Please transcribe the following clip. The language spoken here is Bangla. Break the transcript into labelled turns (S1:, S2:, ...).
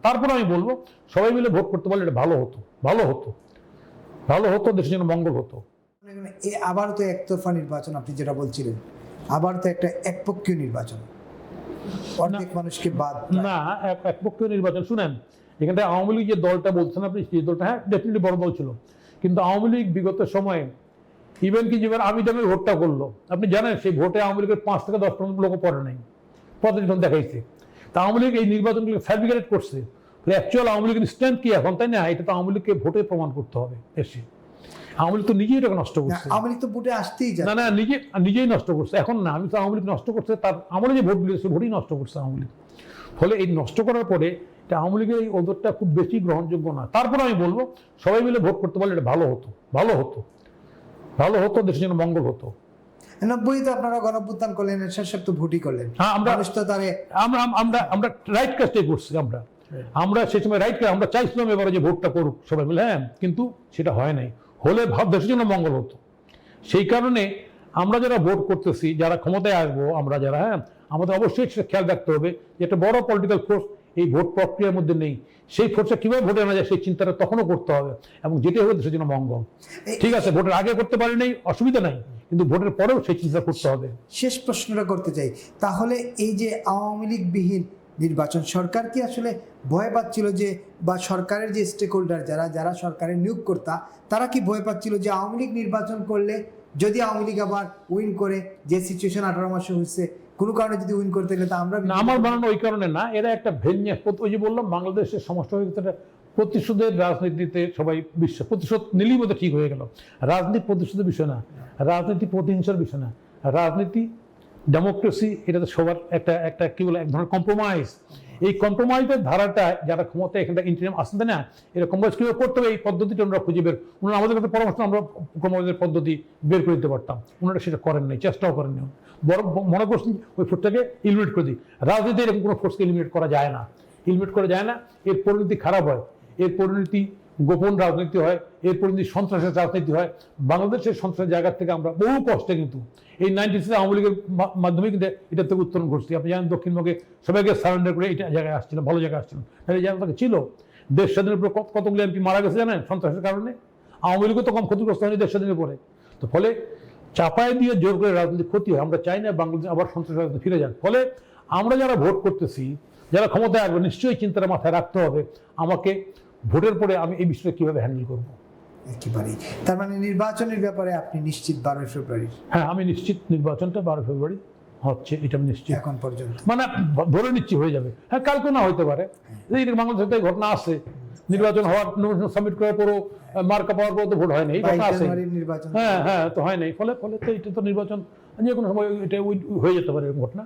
S1: তারপর আমি বলবো সবাই মিলে ভোট করতে পারলে এটা ভালো হতো, ভালো হতো, ভালো হতো, দেশের জন্য মঙ্গল হতো।
S2: আবার তো একতরফা নির্বাচন, আপনি যেটা বলছিলেন, আবার তো একটা একপক্ষীয় নির্বাচন, অর্ধেক মানুষকে বাদ।
S1: না, একপক্ষীয় নির্বাচন শুনেন, এখানে আওয়ামী লীগ যে দলটা বলছেন আপনি, সেই দলটা হ্যাঁ ডেফিনেটলি বড় দল ছিল, কিন্তু আওয়ামী লীগ বিগত সময়ে ইভেন কি যেবার আমি দামে ভোটটা করলো, আপনি জানেন সেই ভোটে আওয়ামী লীগের 5 থেকে 10% লোক পড়ে নাই, প্রতিনিধন দেখাইছে। তা আওয়ামী লীগ এই নির্বাচনগুলো ফ্যাব্রিকেট করছে, অ্যাকচুয়াল আওয়ামী লীগের স্ট্যান্ড কি এখন, তাই না? এটা তো আওয়ামী লীগকে ভোটে প্রমাণ করতে হবে এসে। আওয়ামী লীগ তো নিজেই এটাকে নষ্ট করছে।
S2: আওয়ামী লীগ তো ভোটে আসতেই যায়
S1: না, নিজেই নষ্ট করছে। এখন না, আমি তো আওয়ামী লীগ নষ্ট করছে, তার আমলে যে ভোট দিয়েছে ভোটই নষ্ট করছে আওয়ামী লীগ। ফলে এই নষ্ট করার পরে এটা আওয়ামী লীগের এই ওজোরটা খুব বেশি গ্রহণযোগ্য না। তারপর আমি বলবো সবাই মিলে ভোট করতে পারলে এটা ভালো হতো, ভালো হতো, ভালো হতো, দেশের জন্য মঙ্গল হতো।
S2: 90 তো আপনারা গণঅভ্যুত্থান করলেন, এরশাদ সাহেব তো ভোটই করলেন।
S1: হ্যাঁ, আমরা রাইট কাজটাই করছি। আমরা সেই সময় রাইট কাজ আমরা চাইছিলাম এবারে যে ভোটটা করুক সবাই মিলে, হ্যাঁ, কিন্তু সেটা হয় নাই। হলে দেশের জন্য মঙ্গল হতো। সেই কারণে আমরা যারা ভোট করতেছি, যারা ক্ষমতায় আসবো, আমরা যারা, হ্যাঁ, আমাদের অবশ্যই সেটা খেয়াল রাখতে হবে যে একটা বড় পলিটিক্যাল ফোর্স এই ভোট প্রক্রিয়ার মধ্যে নেই। সেই ফোর্সটা কিভাবে ভোটে আনা যায় সেই চিন্তাটা তখনও করতে হবে, এবং যেটাই হবে দেশের জন্য মঙ্গল। ঠিক আছে, ভোটের আগে করতে পারি নাই, অসুবিধা নাই, কিন্তু ভোটের পরেও সেই চিন্তা করতে হবে।
S2: শেষ প্রশ্নটা করতে চাই, তাহলে এই যে আওয়ামী লীগ বিহীন নির্বাচন, সরকার কি আসলে ভয় পাচ্ছিল যে, বা সরকারের যে স্টেক হোল্ডার যারা যারা সরকারের নিয়োগকর্তা, তারা কি ভয় পাচ্ছিল যে আওয়ামী লীগ নির্বাচন করলে যদি আওয়ামী লীগ আবার উইন করে, যে সিচুয়েশন 18 মাসে হয়েছে, কোনো কারণে যদি উইন করতে গেলে তা আমরা
S1: আমার বানানো ওই কারণে না, এরা একটা ভেন্যা, ওই যে বললাম বাংলাদেশের সমস্যা হয়ে গেছে প্রতিশোধের রাজনীতিতে। সবাই প্রতিশোধ নিলেই বোধ ঠিক হয়ে গেল। রাজনীতি প্রতিশোধের বিষয় না, রাজনীতি প্রতিহিংসার বিষয় না, রাজনীতি ডেমোক্রেসি, এটা তো সবার একটা কি বলে, এক ধরনের কম্প্রোমাইজ। এই কম্প্রোমাইজের ধারাটা যারা ক্ষমতায় এখানটা ইন্টারিম আসতে না, এরা কম্প্রোমাইজ কীভাবে করতে হবে এই পদ্ধতিটা আমরা খুঁজে বের, ওনারা আমাদের কাছে পরামর্শ, আমরা কম্প্রোমাইজের পদ্ধতি বের করে দিতে পারতাম। ওনারা সেটা করেন নাই, চেষ্টাও করেননি। বরং মনে করছেন ওই ফোর্সটাকে এলিমিনেট করে দিই। রাজনীতি এরকম কোনো ফোর্সকে এলিমিনেট করা যায় না, এলিমিনেট করা যায় না। এর পরিণতি খারাপ হয়, এর পরিণতি গোপন রাজনীতি হয়, এর পরিণতি সন্ত্রাসের রাজনীতি হয়। বাংলাদেশের সন্ত্রাসের জায়গা থেকে আমরা বহু কষ্টে কিন্তু এই 96 আওয়ামী লীগের মাধ্যমে কিন্তু এটা থেকে উত্তরণ ঘটছি। আপনি জানেন দক্ষিণবঙ্গে সবাইকে সারেন্ডার করে এটা জায়গায় আসছিলেন, ভালো জায়গায় আসছিলেন। এই জায়গাটা ছিল। দেশ স্বাধীনের পরে কতগুলো এমপি মারা গেছে জানেন সন্ত্রাসের কারণে। আওয়ামী লীগও তো কম ক্ষতিগ্রস্ত হয়নি দেশ স্বাধীনের পরে। তো ফলে চাপায় দিয়ে জোর করে রাজনীতি ক্ষতি হয়। আমরা চাই না বাংলাদেশ আবার সন্ত্রাস রাজনীতি ফিরে যাক। ফলে আমরা যারা ভোট করতেছি, যারা ক্ষমতায় আসবে, নিশ্চয়ই চিন্তাটা মাথায় রাখতে হবে আমাকে ভোটের পরে আমি এই বিষয়টা কীভাবে হ্যান্ডেল করবো।
S2: একেবারেই, তার মানে নির্বাচনের ব্যাপারে আপনি নিশ্চিত 12 ফেব্রুয়ারি?
S1: হ্যাঁ, আমি নিশ্চিত নির্বাচনটা 12 ফেব্রুয়ারি হচ্ছে, এটা আমি নিশ্চিত
S2: এখন পর্যন্ত,
S1: মানে ধরে নিচ্ছি হয়ে যাবে। হ্যাঁ, কালকে না হইতে পারে, বাংলাদেশে ঘটনা আছে, নির্বাচন হওয়ার সাবমিট করার পরও মার্কা পাওয়ার পর তো ভোট হয় নাই, ঘটনা আছে। হ্যাঁ, তো হয় নাই। ফলে তো এটা তো নির্বাচন যে কোনো সময় এটা হয়ে যেতে পারে এরকম ঘটনা।